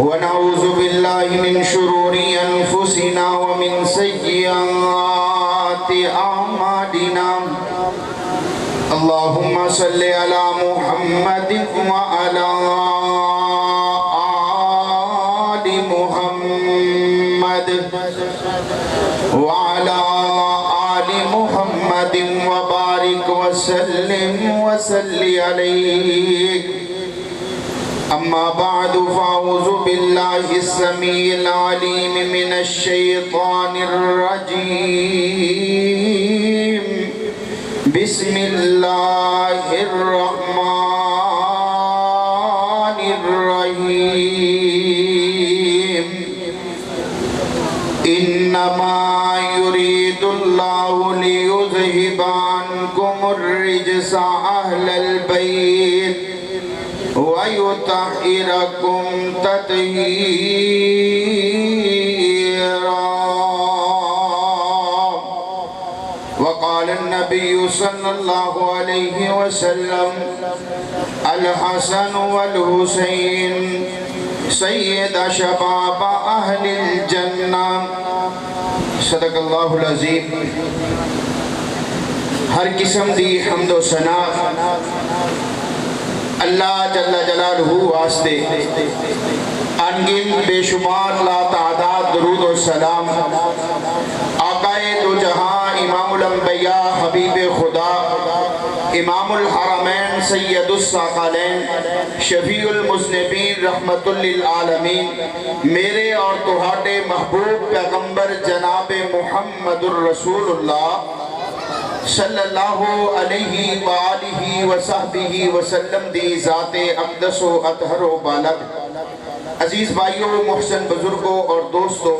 ونعوذ بالله من شرور أنفسنا ومن سيئات أعمالنا اللهم صل على محمد وعلى آل محمد وعلى آل محمد وبارك وسلم عليه أما بعد فأعوذ بالله السميع العليم من الشيطان الرجيم بسم الله الرحمن الرحيم إنما يريد الله ليذهب عنكم الرجس أهل البيت ويطهركم تطهيرا وقال النبي صلى الله عليه وسلم الحسن والحسين سيد شباب أهل الجنة صدق اللہ العظیم. ہر قسم دی حمد و ثنا اللہ جل جلالہ واسطے، انگن بے شمار لا تعداد درود و سلام آقائے دو جہاں امام الانبیاء حبیب خدا امام الحرمین سید الثقلین شفیع المذنبین رحمت للعالمین میرے اور تہاڈے محبوب پیغمبر جناب محمد الرسول اللہ صلی اللہ علیہ وآلہ وصحبہ وسلم دی ذات اقدس و اطہر و بالغ. عزیز بھائیوں، محسن بزرگوں اور دوستوں،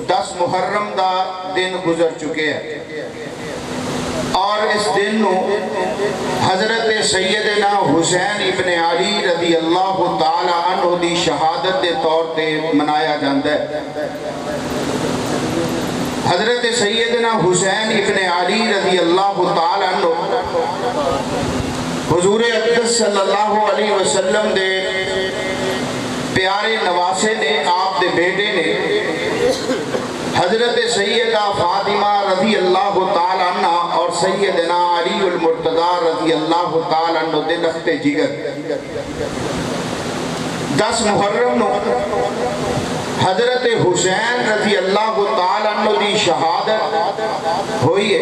10 محرم دا دن گزر چکے ہیں اور اس دن نو حضرت سیدنا حسین ابن علی رضی اللہ تعالی عنہ دی شہادت دے طور تے منایا جاندہ ہے. حضرت سیدنا حسین ابن علی رضی اللہ تعالی عنہ حضور اقدس صلی اللہ علیہ وسلم دے پیارے نواسے نے، آپ دے بیٹے نے حضرت سیدہ فاطمہ رضی اللہ تعالی عنہ اور سیدنا علی المرتضی رضی اللہ تعالی عنہ دے لخت جگر 10 محرم نو حضرت حسین رضی اللہ تعالی عنہ دی شہادت ہوئی ہے.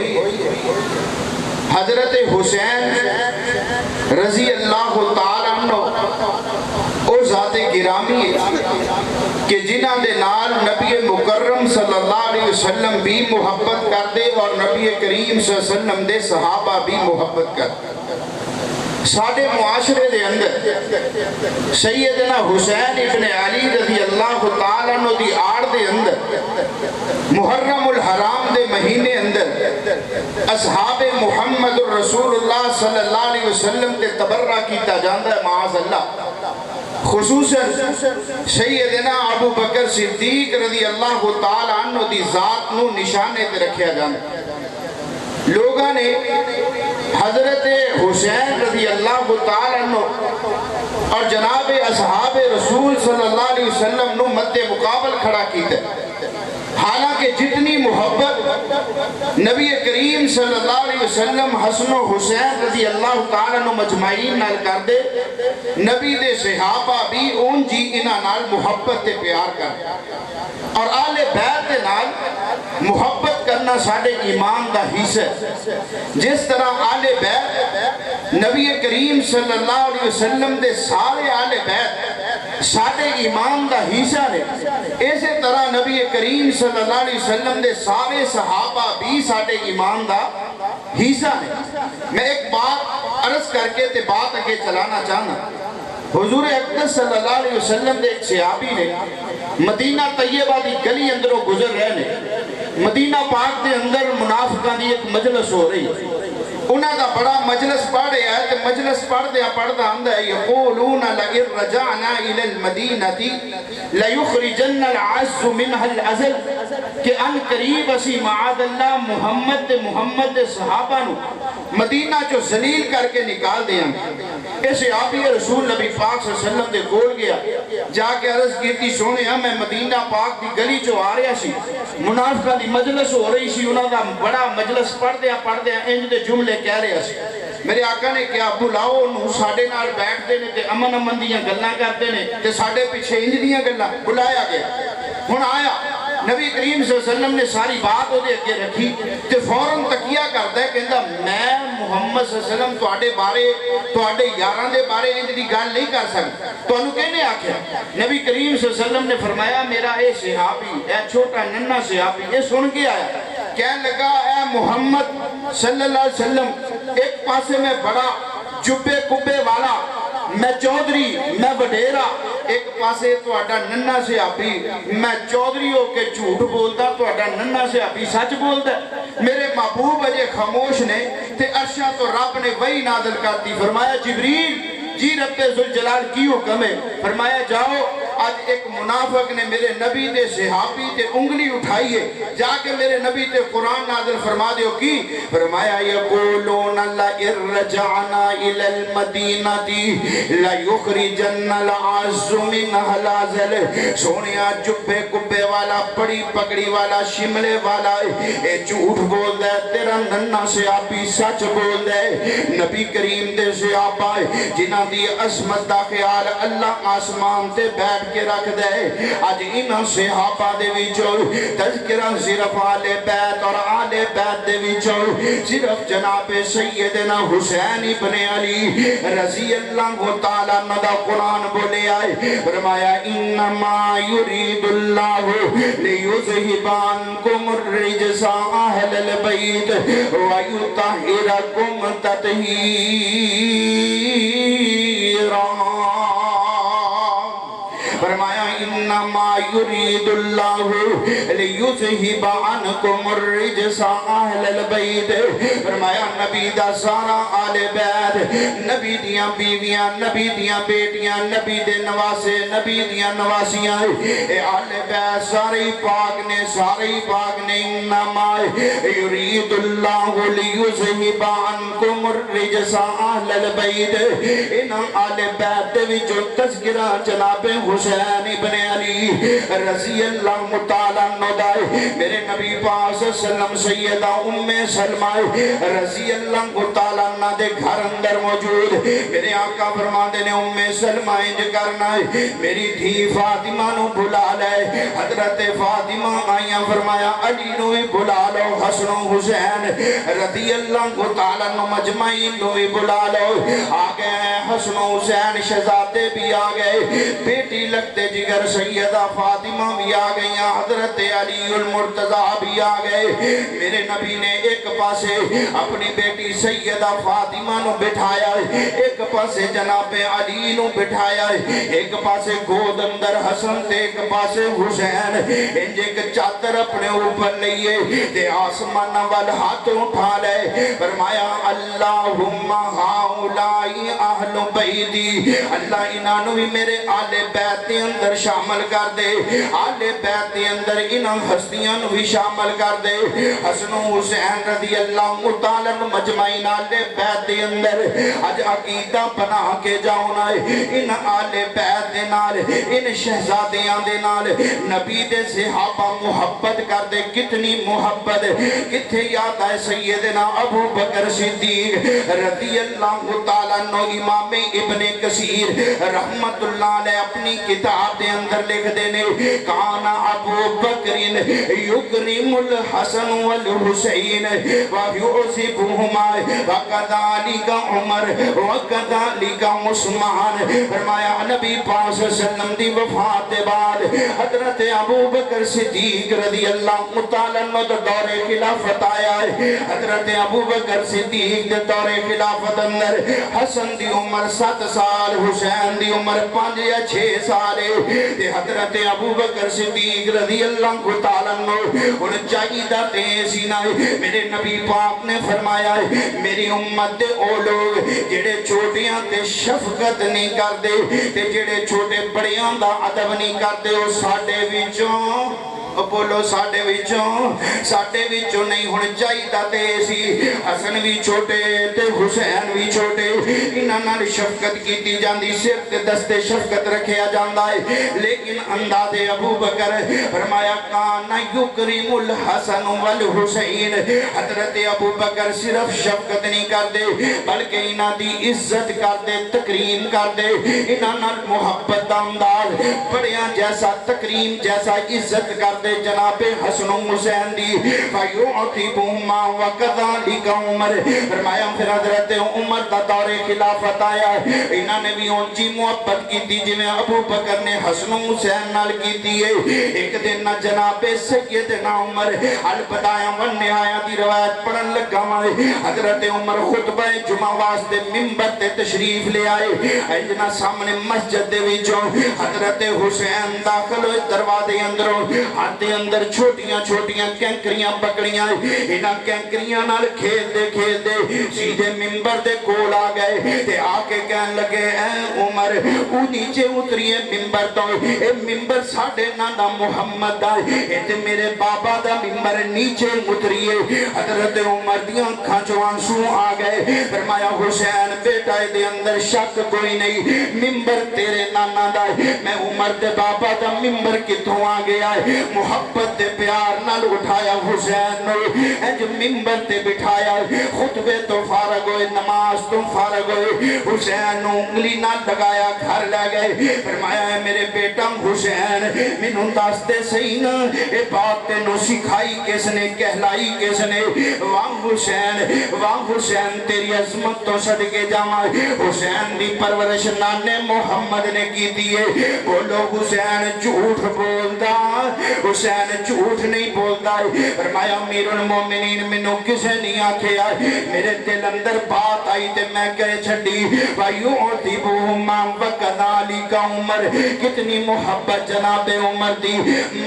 حضرت حسین رضی اللہ تعالی عنہ او ذات گرامی ہے کہ جنہ دے نال نبی مکرم صلی اللہ علیہ وسلم بھی محبت کرتے اور نبی کریم صلی اللہ علیہ وسلم دے صحابہ بھی محبت کرتے. ساڑھے معاشرے دے اندر سیدنا حسین ابن علی رضی اللہ تعالیٰ عنہ دی آڑ دے اندر محرم الحرام دے مہینے اندر اصحاب محمد الرسول اللہ صلی اللہ علیہ وسلم تے تبرہ کیتا جاندہ ہے معاذ اللہ. خصوصاً سیدنا ابو بکر صدیق رضی اللہ تعالیٰ عنہ دی ذات نو نشانے تے رکھیا جاندہ. لوگاں نے حضرت حسین رضی اللہ تعالیٰ عنہ اور جناب اصحاب رسول صلی اللہ علیہ وسلم نو مد مقابل کھڑا کیتا ہے. حالانکہ جتنی محبت نبی کریم صلی اللہ علیہ وسلم حسن و حسین رضی اللہ تعالیٰ عنہ مجمعین نال کر دے، نبی دے صحابہ بھی اون جی انہ نال محبت تے پیار کر اور آل بیت دے نال محبت کرنا ساڑھے ایمان دا حصہ ہے. جس طرح آل بیت نبی کریم صلی اللہ علیہ وسلم دے سارے آل بیت ساڑھے ایمان دا حصہ ہے، اسی طرح نبی کریم صلی اللہ علیہ وسلم دے سارے صحابہ بھی ساڑھے ایمان دا حصہ ہے. میں ایک بات عرض کر کے تے بات اگے چلانا چاہنا. حضور اقدس صلی اللہ علیہ وسلم دے ایک صحابی نے مدینہ طیبہ دی گلی اندروں گزر رہے نے. مدینہ پاک دے اندر منافقہ دی ایک مجلس ہو رہی. انہاں دا بڑا مجلس پڑھ رہا ہے، تو مجلس پڑھ دیا پڑھتا آندہ ہے یقولون لئن رجعنا الى المدینہ لیخرجن العز منها الازل کہ ان قریب اسی معاذ اللہ محمد صحابہ نو مدینہ جو ذلیل کر کے نکال دیا. ایسے آبی رسول نبی پاک صلی اللہ علیہ وسلم دے کول گیا. جا کے عرض کی سونے میں مدینہ پاک دی گلی چو آ رہا سی منافقہ دی مجلس ہو رہی سی انہوں دا بڑا مجلس پڑھ دیا انج دے جملے کہہ رہے سی میرے آقا نے کیا بلاؤ انہوں ساڑھے نال بیٹھ دے نے تے امن دیاں گلنا کرتے نے تے ساڑھے پیچھے انج دیاں گلنا بلایا گیا ہن آیا نبی کریم صلی اللہ علیہ وسلم نے ساری بات ہو دے اگے رکھی تے فوراں تکیہ کرتا ہے کہندا میں محمد صلی اللہ علیہ وسلم تواڈے بارے تواڈے یاراں دے بارے انج دی گل نہیں کر سکدا تانوں کہنے آکھیا نبی کریم صلی اللہ علیہ وسلم نے فرمایا میرا اے صحابی اے چھوٹا ننھا صحابی اے سن کے آیا کہنے لگا اے محمد صلی اللہ علیہ وسلم ایک پاسے میں بڑا جبے کبے والا میں چودھری میں وڈیرا ایک پاسے تواڈا ننھا صحابی میں چودھری ہو کے جھوٹ بولدا تواڈا ننھا صحابی سچ بولدا میرے محبوب اجے خاموش نے تے عرشاں تو رب نے وحی نازل کرتی فرمایا جبریل جی رب ذوالجلال کی حکم ہے فرمایا جاؤ آج ایک منافق نے میرے نبی دے صحابی تے انگلی اٹھائی ہے جا کے میرے نبی تے قرآن نازل فرما دیو کی فرمایا یقولون لئن رجعنا الى المدینہ لیخرجن العز منها الاذل سونیا جبے کبے والا پڑی پگڑی والا شملے والا اے جھوٹ بول دے تیرا ننھا صحابی سچ بول دے نبی کریم دے صحابہ جنہاں دی عظمت دا خیال اللہ آسمان تے بیٹھ کے رکھ دے آج انہاں صحابہ دے وچوں تذکرہ صرف آل بیت اور آل بیت دے وچوں صرف جناب سیدنا حسین ابن علی رضی اللہ تعالیٰ عنہ دا قرآن بولے آئے فرمایا انما یرید اللہ لیذہب عنکم الرجس اہل البیت ویطہرکم فرمایا انما یرید اللہ لیذہب عنکم الرجس اہل البیت فرمایا نبی دا سارا آل بیت نبی دیاں بیویاں نبی دیاں بیٹیاں نبی دے نواسے نبی دیاں نواسیاں اے آل بیت سارے پاک نے انما یرید اللہ لیذہب عنکم الرجس اہل البیت انہاں آل بیت دے وچوں تذکرہ جناب حسین ابن علی رضی اللہ تعالیٰ عنہ دائے میرے نبی پاک صلی اللہ علیہ وسلم سیدہ ام سلمہ رضی اللہ تعالیٰ عنہ دے گھر اندر موجود میرے آقا فرما دے نے ام سلمہ انج کرنا ہے میری دھی فاطمہ نو بلا لے حضرت فاطمہ آئیاں فرمایا علی نو بلا لو حسن و حسین رضی اللہ تعالیٰ عنہ مجمعین نو بلا لو آگئے حسن و حسین شہزادے بھی آگئے بیٹی لگتے جگر سیدہ فاطمہ بھی آگئی حضرت علی المرتضیٰ بھی آگئے میرے نبی نے ایک پاسے اپنی بیٹی سیدہ فاطمہ نو بٹھایا ایک پاسے جناب علی نو بٹھایا ایک پاسے گود اندر حسن تے ایک پاسے حسین انج ایک چادر اپنے اوپر لئیے تے آسمان وال ہاتھ اٹھا لے فرمایا اللہم ہاؤلائی اہل بیتی اللہ انہوں بھی میرے آل بیت دے اندر شامل کر دے آل بیت دے اندر انہاں ہستیاں بھی شامل کر دے حسن و حسین رضی اللہ تعالیٰ مجمعین آل بیت دے اندر آج عقیدہ بنا کے جاؤنا ہے ان آل بیت دے نال ان شہزادیاں دے نال نبی دے صحابہ محبت کر دے کتنی محبت کتھے یاد آئے سیدنا ابو بکر صدیق رضی اللہ تعالیٰ امام ابن کثیر رحمت اللہ علیہ اپنی کتاب دے اندر لکھ دینے کانا ابو بکرین یکرم الحسن والحسین ویعصبہما وکذالک عمر وکذالک عثمان فرمایا نبی پاک صلی اللہ علیہ وسلم دی وفات دے بعد حضرت ابو بکر صدیق رضی اللہ تعالیٰ عنہ دور خلافت آیا ہے حضرت ابو بکر صدیق دے دور خلافت اندر حسن دی عمر 7 سال حسین دی عمر 5 یا 6 سال تے حضرت ابو بکر صدیق رضی اللہ تعالیٰ عنہ انہیں چاہیدہ تیسینا میرے نبی پاک نے فرمایا میری امت دے او لوگ جڑے چھوٹیاں تے شفقت نہیں کر دے تے جڑے چھوٹے بڑیاں دا عدب نہیں کر دے وہ ساڑے وچوں بولو ساڈے وچوں نہیں ہن چاہیدا تے سی حسن بھی چھوٹے تے حسین بھی چھوٹے انہاں نال شفقت کیتی جاندی سر تے دستے شفقت رکھیا جاندا ہے لیکن انداز ابو بکر فرمایا کان یکرم الحسن والحسین حضرت ابو بکر صرف شفقت نہیں کردے بلکہ انہاں دی عزت کردے تکریم کردے انہاں نال محبت دا انداز بڑیاں جیسا تکریم جیسا عزت کردے جناب حسن و حسین دی فیعتبہما وکذالک عمر فرمایا پھر حضرت عمر دا دور خلافت آیا انہاں نے بھی اونچی محبت کی جی میں ابو بکر نے حسن و حسین نال کی ہے ایک دن نہ جناب سیدنا عمر البدایہ والنہایہ دی روایت پڑھن لگا حضرت عمر خطبہ جمعہ واسطے ممبر تے تشریف لے آئے اجنا سامنے مسجد دے وچوں حضرت حسین داخل ہوئے دروازے اندروں ہاتھ دے اندر چھوٹیاں چھوٹیاں کینکریاں پکڑیاں انہاں کینکریاں نال کھیل دے سیدھے ممبر دے کول آ گئے تے آ کے کہن لگے اے عمر او نیچے اتریے ممبر تو اے ممبر ساڈے نانا محمد دا اے تے میرے بابا دا ممبر نیچے اتریے حضرت عمر دیاں اکھاں چوں آنسو آ گئے فرمایا حسین بیٹا دے اندر شک کوئی نہیں ممبر تیرے نانا دا میں عمر دے بابا دا ممبر کتوں آ گیا ہے محبت دے پیار نال اٹھایا حسین نو اج ممبر تے بٹھایا خطبے تو فارغ ہوئے نماز تو فارغ ہوئے حسین نو انگلی نال لگایا گھر لے گئے فرمایا ہے میرے بیٹا حسین مینوں دس دے صحیح نا اے بات تینوں سکھائی کس نے کہلائی کس نے واہ حسین تیری عظمت تو صدقے جاواں حسین دی پرورش نانے محمد نے کی دیئے بولو حسین جھوٹ بولدا حسین جھوٹ نہیں بولدا فرمایا امیر المومنین مینوں کسے نہیں آکھیا میرے دل اندر بات آئی تے میں کہے چھڈی وَيُعْتِبُهُمَا وَكَذَلِكَ عمر کتنی محبت جناب عمر دی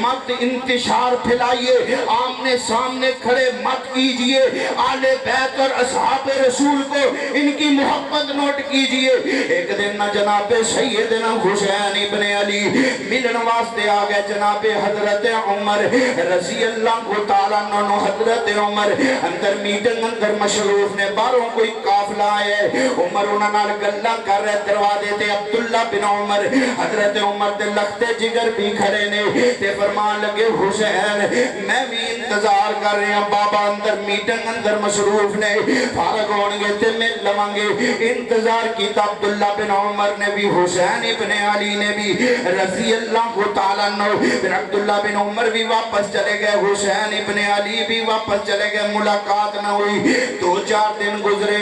مت انتشار پھیلائیے آمنے سامنے کھڑے مت کیجئے آل بیت اور اصحاب رسول کو ان کی محبت نوٹ کیجئے ایک دن نہ جناب سیدنا حسین ابن علی ملن واسطے آگئے جناب حضرت عمر رضی اللہ تعالیٰ عنہ حضرت عمر اندر میٹنگ اندر مشروف نے باروں کوئی قافلہ آئے عمر انہاں نال گلاں کر رہے دروازے تے عبداللہ بن عمر حضرت عمر دے لختے جگر بھی کھڑے نے تے فرمان لگے حسین میں بھی انتظار کر رہے ہیں بابا اندر میٹنگ اندر مصروف نے فارغ ہونگے تے میں لوانگے انتظار کیتا عبداللہ بن عمر نے بھی حسین ابن علی نے بھی رضی اللہ تعالیٰ عنہ پھر عبداللہ بن عمر بھی واپس چلے گئے حسین ابن علی بھی واپس چلے گئے ملاقات نہ ہوئی دو چار دن گزرے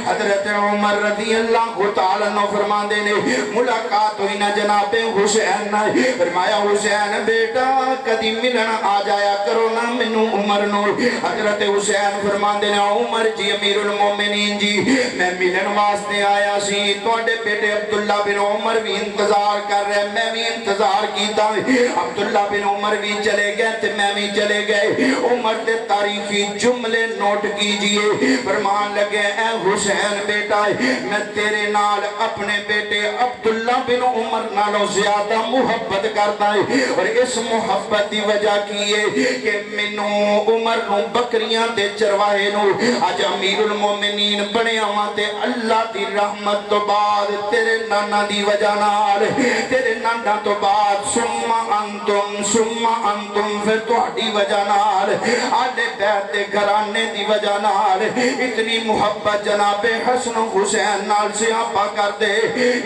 حضرت عمر رضی اللہ تعالیٰ عنہ فرمان دینے ملاقات ہوئی نہ جناب حسین نہ فرمایا حسین بیٹا کدی ملن آ جایا کرو نہ منو عمر نو حضرت حسین فرمان دینے عمر جی امیر المومنین جی میں ملن واسطے آیا سی توڑے بیٹے عبداللہ بن عمر بھی انتظار کر رہے میں بھی انتظار کیتا عبداللہ بن عمر بھی چلے گئے تے میں بھی چلے گئے عمر دے تاریخی جملے نوٹ کیجئے فرمان لگے اے حسین بیٹا میں تیرے نال اپنے بیٹے عبداللہ بن عمر نالوں زیادہ محبت کرتا ہے اور اس محبت دی وجہ کی ہے کہ منو عمر نو بکریاں تے چرواہے نو آج امیر المومنین بنے آماتے اللہ دی رحمت تو بعد تیرے نانا دی وجہ نال تیرے نانا تو بعد سمہ انتم پھر توڑی وجہ نال آلے بیت دے گھرانے دی وجہ نال اتنی محبت جناب حسن حسین نال سے آپا کر دے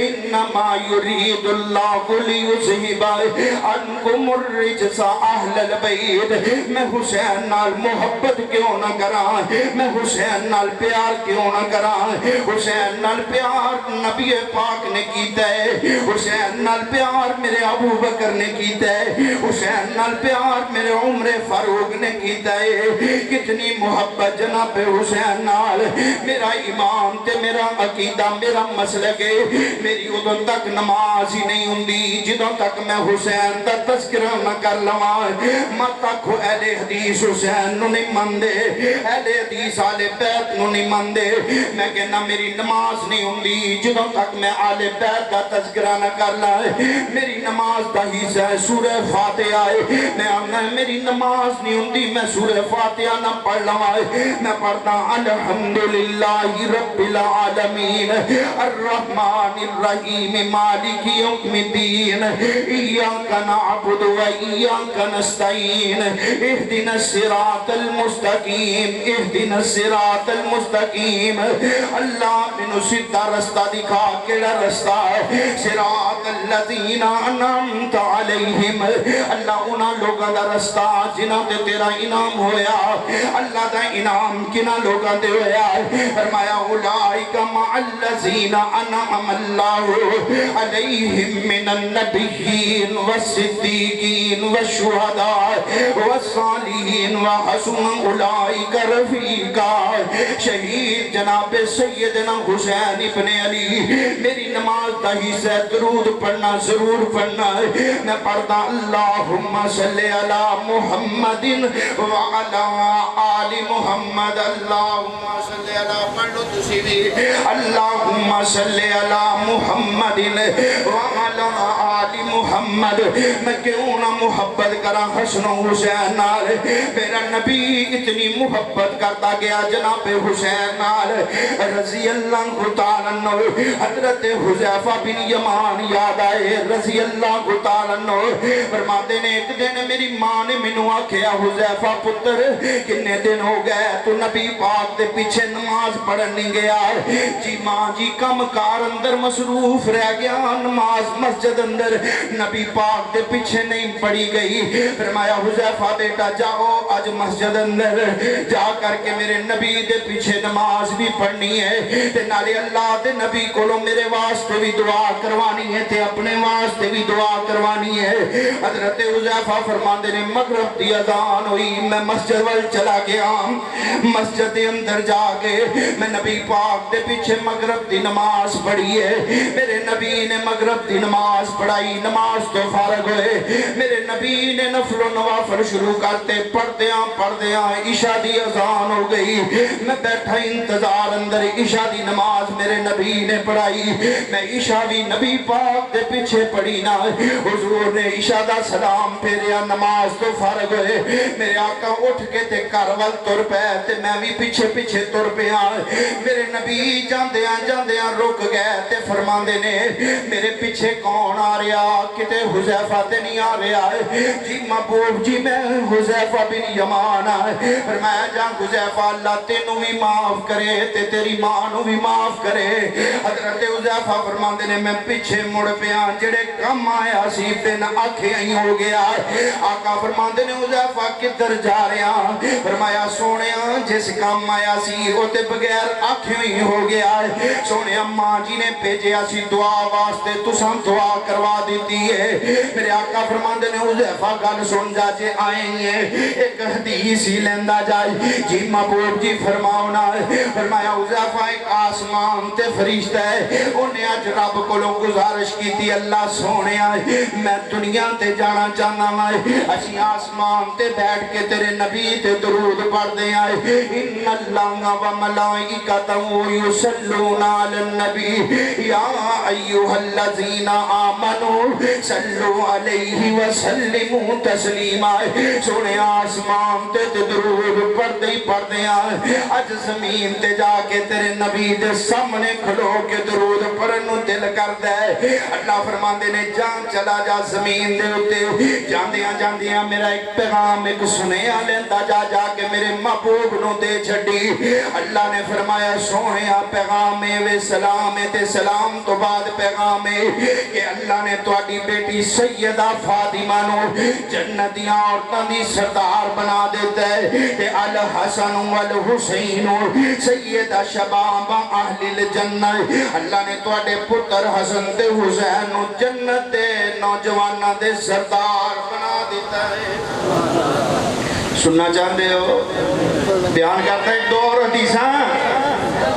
انما یرید اللہ لیذہب عنکم الرجس اہل البیت میں حسین نال محبت کیوں نہ کراں میں حسین نال پیار کیوں نہ کراں حسین نال پیار نبی پاک نے کیتا ہے حسین نال پیار میرے ابو بکر نے کیتا ہے حسین نال پیار میرے عمر فاروق نے کیتا ہے کتنی محبت جناب حسین نال میرا امام تے میرا عقیدہ میرا مسلک ہے میری ادھوں تک نماز ہی نہیں ہوندی جدوں تک میں حسین دا تذکرہ نہ کر لواں مت آکھو اہل حدیث حسین نو نہیں مندے اہل حدیث آل بیت نو نہیں مندے میں کہنا میری نماز نہیں ہوندی جدوں تک میں آل بیت دا تذکرہ نہ کر لاں میری نماز دا حصہ ہے سورہ فاتحہ ہے، میں آنا میری نماز نہیں ہوندی میں سورہ فاتحہ نہ پڑھ لواں، میں پڑھتا الحمدللہ رب العالمین الرحمن الرحیم مالک یوم الدین ایاک نعبد و ایاک نستعین اہدنا الصراط المستقیم اہدنا الصراط المستقیم۔ اللہ نے سیدھا رستہ دکھا، کیڑا رستہ ہے؟ صراط الذین انعمت علیہم، اللہ انہاں لوگاں دا رستہ جنہاں تے تیرا انعام ہویا۔ اللہ دا انعام کنہاں لوگاں تے ہویا؟ فرمایا اولئک مع الذین انعم اللہ علیہم من النبیین والصدیقین والشہداء والصالحین وحسن اولئک رفیقا۔ شہید جناب سیدنا حسین ابن علی، میری نماز دا حصہ درود پڑھنا ضرور پڑھنا ہے۔ میں پڑھتا اللہم صلی علی محمد وعلی آل محمد، اللہم صلی علی پڑھ لو تسی بھی، اللہم صلی علی محمد وعلی آل محمد۔ میں کیوں نہ محبت کرا حسن و حسین نال، میرا نبی اتنی محبت کرتا گیا جناب حسین نال رضی اللہ تعالیٰ عنہ۔ حضرت حذیفہ بن یمان یاد آئے رضی اللہ تعالیٰ عنہ، فرماتے نے ایک دن میری ماں نے منو آکھیا حذیفہ پتر کنے دن ہو گئے تو نبی پاک دے پیچھے نماز پڑھن نہیں گیا؟ جی ماں جی کم کار اندر مصروف رہ گیا، نماز مسجد اندر نبی پاک دے پیچھے نہیں پڑھی گئی۔ فرمایا حذیفہ بیٹا جاؤ آج مسجد اندر جا کر کے میرے نبی دے پیچھے نماز بھی پڑھنی ہے تے نالے اللہ دے نبی کولو میرے واسطے بھی دعا کروانی ہے تے اپنے واسطے بھی دعا کروانی ہے۔ حضرت حذیفہ فرماندے نے مغرب دی اذان ہوئی، میں مسجد وال چلا گیا، مسجد دے اندر جا کے میں نبی پاک دے پیچھے مغرب دی نماز پڑھی ہے۔ میرے نبی نے مغرب دی نماز پڑھائی، نماز تو فارغ ہوئے، میرے نبی نے نفل و نوافل شروع کرتے پڑھدیاں عشاء دی اذان ہو گئی۔ میں بیٹھا انتظار اندر عشاء دی نماز میرے نبی نے پڑھائی، میں عشاء بھی نبی پاک دے پیچھے پڑھی نا۔ حضور نے عشاء دا سلام پھیریا، نماز تو فارغ ہوئے، میرے آقا اٹھ کے تے کروال تر پہ تے میں بھی پیچھے پیچھے تر پیا۔ میرے نبی جاندیاں رک گئے تے فرماندے نے میرے پیچھے کون آ رہا؟ کتے حذیفہ تے نہیں آ رہا ہے؟ جی محبوب جی میں حذیفہ بن یمان ہے۔ فرمایا جان حذیفہ اللہ تینوں بھی معاف کرے تے تیری ماں نو بھی معاف کرے۔ حضرت حذیفہ فرماندے نے میں پیچھے مڑ پیا، جڑے کم آیا سی بن آنکھیں ہی ہو گیا۔ آقا فرماندے نے حذیفہ کدھر جا رہا؟ فرمایا سونیا جس کام آیا سی وہ تے بغیر آنکھیں ہی ہو گیا۔ سونیا ماں جی نے بھیجیا سی دعا واسطے، تساں دعا کروا دیتی ہے۔ میرے آقا فرماندے نے حذیفہ گل سن جا جے آئیں گے ایک حدیث ہی لیندہ جائے۔ جی محبوب جی فرماؤنا، فرمایا حذیفہ ایک آسمان تے فرشتہ ہے، انہیں آج رب کو لوگ گزارش کی تھی اللہ سونے آئے میں دنیا تے جانا چاہنا مائے، اسی آسمان تے بیٹھ کے تیرے نبی تے درود پڑھ دے آئے۔ ان اللہ و ملائکتہ یصلون علی النبی یا ایوہ الذین آمنوا صلو علیہ وسلموا تسلیما۔ سونے آسمان تے درود پڑھ دے آئے، اج زمین تے جا کے تیرے نبی دے سامنے کھلو کے درود پڑھنو دل کر دے۔ اللہ فرماندے نے جان چلا جا زمین دے اتے، جاندیاں میرا ایک پیغام ایک سنیا لیندہ جا کے میرے محبوب نو دے چھڑی۔ اللہ نے فرمایا سونے پیغام وے سلام تے سلام تو بعد پیغام کہ اللہ نے تواڈی بیٹی سیدہ فاطمہ نو جنتیاں عورتاں دی سردار بنا دیتا ہے تے الحسن والحسین سیدہ شباب اہل الجنہ۔ اللہ نے تواڈے پتر حسن تے حسین نو جنت دے نوجواناں دے سردار بنا دیتا ہے۔ سننا چاہتے ہو؟ بیان کرتا ہے دو اور حدیثاں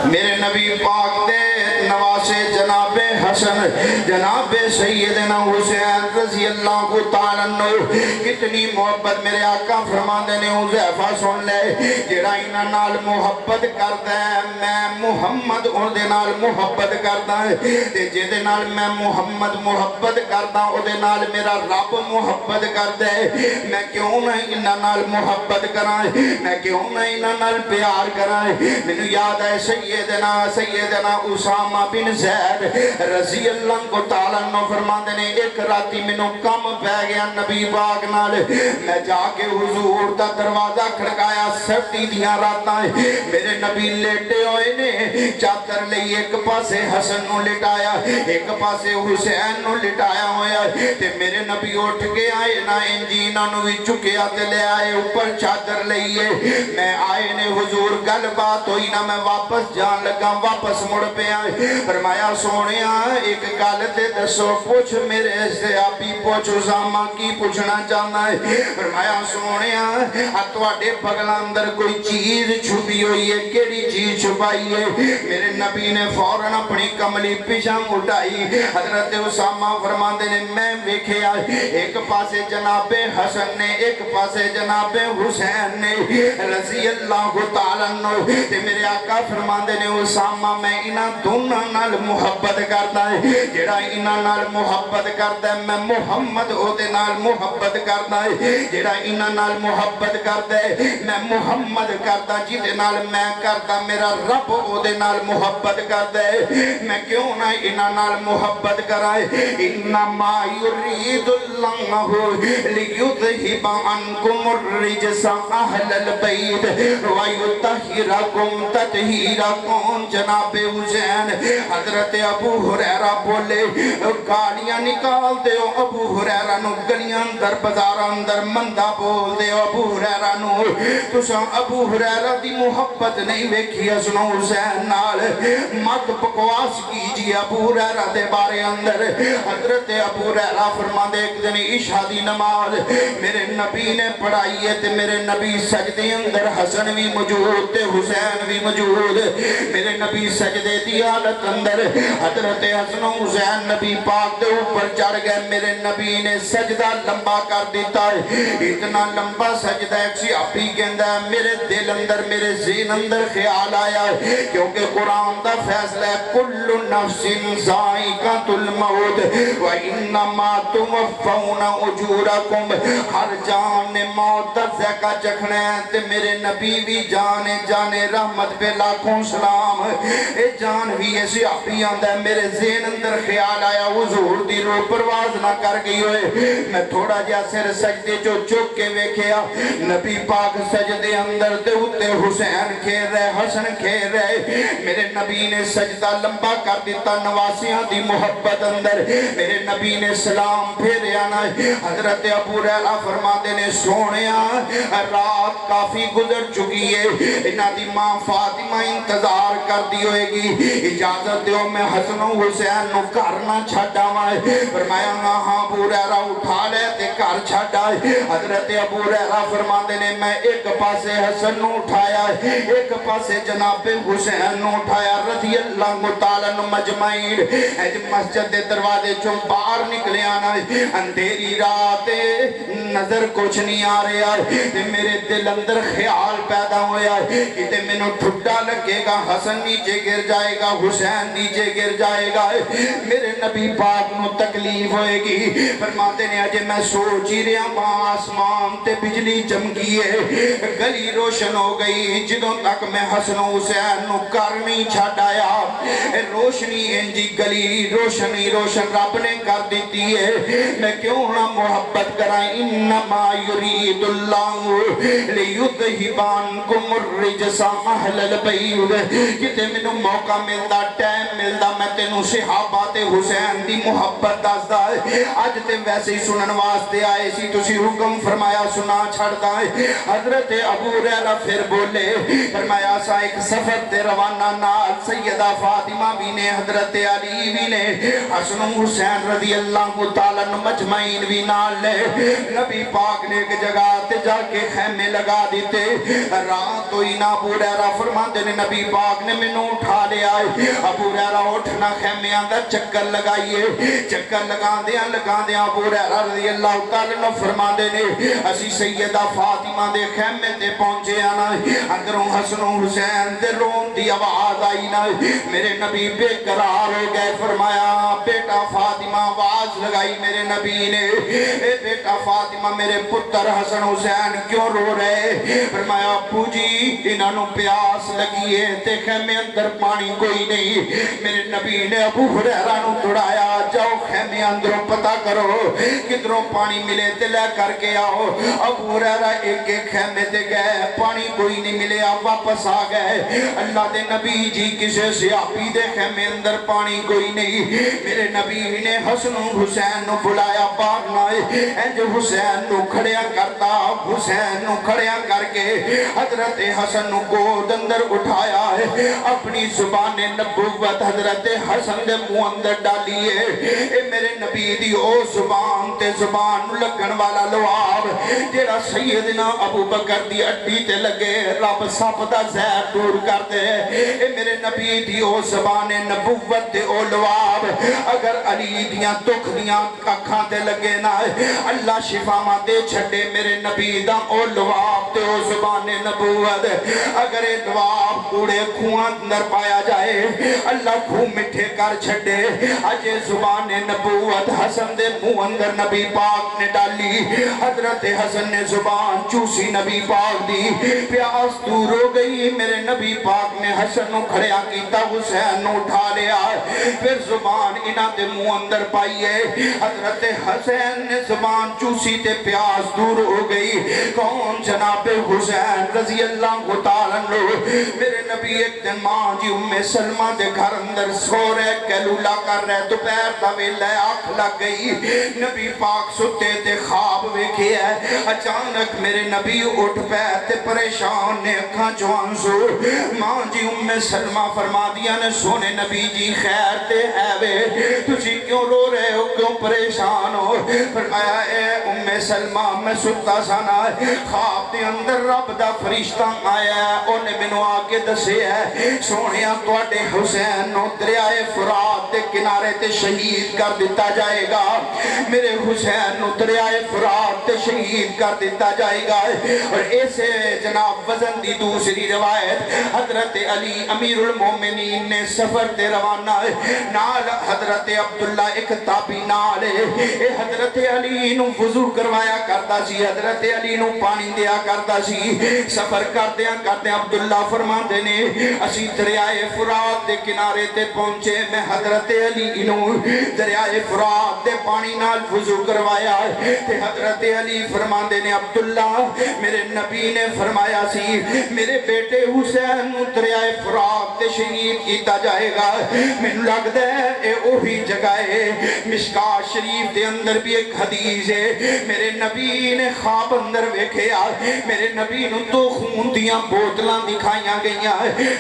میرے نبی پاک دے نواسے جناب حسن جناب سیدنا حسین رضی اللہ تعالیٰ عنہ کتنی محبت میرے آقا فرماندے نے حذیفہ سن لے جڑا انہاں نال محبت کردا ہے میں محمد ان دے نال محبت کردا ہے تے جے نال میں محمد محبت کردا او دے نال میرا رب محبت کردا ہے میں کیوں نہ انہاں نال محبت کراں میں کیوں نہ انہاں نال پیار کراں مینوں یاد ہے سیدنا اسامہ بن زید رضی اللہ تعالیٰ عنہ فرماندے نے ایک راتی مینوں کم پہ گیا نبی پاک نال میں جا کے حضور دا دروازہ کھڑکایا سردی دیاں راتاں میرے نبی لیٹے ہوئے نے چادر لئی ایک پاسے حسن نو لٹایا ایک پاسے حسین نو لٹایا ہویا تے میرے نبی اٹھ کے آئے نا انجینہ نو بھی چکیا تے لے آئے اوپر چادر لئیے میں آئے نے حضور گل بات ہوئی نا میں واپس جان لگا واپس مڑ پہ آئے فرمایا سونیا ایک گل تے دسو پوچھ میرے سے آپی پوچھ اسامہ کی پوچھنا چاہنا ہے فرمایا سونیا تواڈے بغلاں اندر کوئی چیز چھپی ہوئی ہے کیڑی چیز چھپائی ہے میرے نبی نے فوراً اپنی کملی پیچھے اٹھائی حضرت اسامہ فرماندے نے میں ویکھیا ایک پاسے جناب حسن نے ایک پاسے جناب حسین نے رضی اللہ تعالیٰ عنہ تے میرے آقا فرماندے نے اسامہ میں انہاں دونوں نال محبت کردا ہے جڑا انہاں نال محبت کردا ہے میں محمد او دے نال محبت کردا ہے جڑا انہاں نال محبت کردا ہے میں محمد کردا جدے نال میں کردا میرا رب او دے نال محبت کردا ہے میں کیوں نہ انہاں نال محبت کرائے انما یرید اللہ لیذہب عنکم الرجس اہل البیت ویطہرکم تطہیرا کون جناب حسین حضرت ابو ہریرہ بولے گالیاں نکال دے ابو ہریرہ نو گلیاں اندر بازار اندر مندہ بول دے ابو ہریرہ نو تساں ابو ہریرہ دی محبت نہیں ویکھی سنو حسین نال مت بکواس کیجئے ابو ہریرہ دے بارے اندر حضرت ابو ہریرہ فرماندے ایک دن عشاء دی نماز میرے نبی نے پڑھائی ہے تے میرے نبی سجدے اندر حسن بھی موجود تے حسین بھی موجود میرے نبی سجدے دی حالت اندر حضرت حسن و حسین نبی پاک دے اوپر چڑھ گئے میرے نبی نے سجدہ لمبا کر دیتا ہے اتنا لمبا سجدہ ایک صحابی کہندا ہے میرے دل اندر میرے ذہن اندر خیال آیا ہے کیونکہ قرآن دا فیصلہ ہے کل نفس ذائقۃ الموت وانما توفون اجورکم ہر جان نے موت دا ذائقہ چکھنا ہے تے میرے نبی بھی جانے جانے رحمت پہ لاکھوں سلام اے جان بھی ایسے آپی آندہ ہے میرے ذہن اندر خیال آیا حضور دی روح پرواز نہ کر گئی ہوئے میں تھوڑا جا سر سجدے جو چک کے ویکھیا نبی پاک سجدے اندر تے ہوتے حسین کھیر رہے حسن کھیر رہے میرے نبی نے سجدہ لمبا کر دیتا نواسیاں دی محبت اندر میرے نبی نے سلام پھیرے آنا حضرت ابو ہریرہ فرماتے نے سونیا رات کافی گزر چکی ہے انہاں دی ماں فاطمہ انتظار کر دی ہوئے گی اجازت دیو میں حسن و حسین نو گھر نہ چھڈا وائے فرمایا ہاں ابو ہریرہ اٹھا لے تے گھر چھڈا حضرت ابو ہریرہ فرماتے نے میں ایک پاسے حسن نو اٹھایا ایک پاسے جناب حسین نو اٹھایا رضی اللہ تعالیٰ عنہ مجمعین اج مسجد دے دروازے چوں باہر نکلے آنا اندھیری رات نظر کچھ نہیں آ رہا تے میرے دل اندر خیال پیدا ہویا کہ تے میں نو ٹھڈا لگے گا حسن نیچے گر جائے گا حسین نیچے گر جائے گا میرے نبی پاک نو تکلیف ہوئے گی فرماتے نے اجے میں سوچ ہی رہا وہاں آسمان تے بجلی چمکی ہے گلی روشن ہو گئی جدوں تک میں حسن و حسین نو کر نہیں چھڈ آیا روشنی انجی گلی روشنی روشن رب نے کر دیتی ہے میں کیوں نہ محبت کرائیں انما یرید اللہ لیذہب عنکم الرجس اہل البیت جتے میں موقع ملدا ٹائم ملدا میں تینوں صحابہ تے حسین دی محبت دسدا ہے اج تے ویسے ہی سنن واسطے آئے سی تسی حکم فرمایا سنا چھڑدا ہے حضرت ابو ہریرہ پھر بولے فرمایا سا ایک سفر تے روانہ نال سیدہ فاطمہ بھی نے حضرت علی بھی نے حسن و حسین رضی اللہ تعالیٰ مجمعین بھی نال لے نبی پاک نے ایک جگہ تے جا کے خیمے لگا دیتے رات ہوئی نا ابو ہریرہ فرماتے نے نبی پاک نے میں نو اٹھا لیا ابو ہریرہ اٹھنا خیمیاں دا چکر لگائیے چکر لگا دیاں ابو ہریرہ رضی اللہ تعالیٰ عنہ فرماندے نے اسی سیدہ فاطمہ دے خیمے تے پہنچے آنا اندروں حسن و حسین دے رون دی آواز آئی نا میرے نبی بے قرار ہو گئے فرمایا بیٹا فاطمہ آواز لگائی میرے نبی نے اے بیٹا فاطمہ میرے پتر حسن حسین کیوں رو رہے فرمایا ابو جی انہوں پیاس لگی ہے تے خیمے اندر پانی کوئی نہیں میرے نبی نے ابو ہریرہ نو دوڑایا جاؤ خیمے اندروں پتہ کرو کدھروں پانی ملے تے لے کر کے آؤ ابو ہریرہ ایک ایک خیمے تے گئے پانی کوئی نہیں ملے آپ واپس آ گئے اللہ دے نبی جی کسے صحابی دے خیمے اندر پانی کوئی نہیں میرے نبی نے حسن و حسین نو بلایا باہر نائے انج حسین نو کھڑیاں کرتا حسین نو کھڑیاں کر کے حضرت حسن نو گود اندر اٹھایا ہے اپنی زبان نبوت حضرت حسن دے منہ اندر ڈالیے اے میرے نبی دی او زبان تے زبان لگن والا لواب جیڑا سیدنا ابو بکر دی اڈی تے لگے رب سب دا زہر دور کر دے اے میرے نبی دی او زبان نبوت تے او لواب اگر علی دیاں دکھ دیاں اکھاں تے لگے نا اللہ شفا ماں دے چھڑے میرے نبی دا او لواب تے او زبان نبوت اگر اے لواب کوڑے کھوان اندر پایا جائے اللہ کھو مٹھے کر چھڑے اجے زبان نبوت حسن دے منہ اندر نبی پاک نے ڈالی حضرت حسن نے زبان چوسی نبی پاک دی پیاس دور ہو گئی میرے نبی پاک نے حسن نو کھڑیا کیتا حسین نو اٹھا لیا پھر زبان انہ دے منہ اندر پائیے حضرت حسین نے زبان چوسی تے پیاس دور ہو گئی کون جناب حسین رضی اللہ تعالیٰ عنہ میرے نبی ایک دن ماں جی سلمہ دے گھر اندر سو رہے کیلولا کر رہے دوپہر دا ویلہ آنکھ لگ گئی نبی پاک ستے تے خواب ویکھے ہے اچانک میرے نبی اٹھ پے تے پریشان نے اکھاں چوان سو ماں جی سلمہ فرما دیا نے سونے نبی جی خیر تے ہے وے تجھی کیوں رو رہے ہو کیوں پریشان ہو فرمایا اے سلمہ میں ستا سانا خواب دے اندر رب دا فرشتہ آیا ہے انہیں منو آگے دسے ہے سونیا توڑے حسین نو دریائے فرات دے کنارے تے شہید کر دیتا جائے گا میرے حسین نو دریائے فرات تے شہید کر دیتا جائے گا اور ایسے جناب وزن دی دوسری روایت حضرت علی امیر المومنین نے سفر تے روانہ نال حضرت عبداللہ ایک تابی نال حضرت علی نو وضو کروایا کرتا سی حضرت علی نو پانی دیا کرتا سی سفر کردیاں عبداللہ فرمان دینے اسی دریائے فرات دے کنارے تے پہنچے میں حضرت علی نو دریائے فرات دے پانی نال وضو کروایا تے حضرت علی فرمان دینے عبداللہ میرے نبی نے فرمایا سی میرے بیٹے حسین نو دریائے فرات تے شہید کیتا جائے گا میں لگ دے اے اوہی جگہ ہے مشکات شریف دے اندر بھی ایک حدیث ہے میرے نبی نے خواب اندر ویکھے میرے نبی نو تو خون دیاں بوتلاں دکھائیاں گئیاں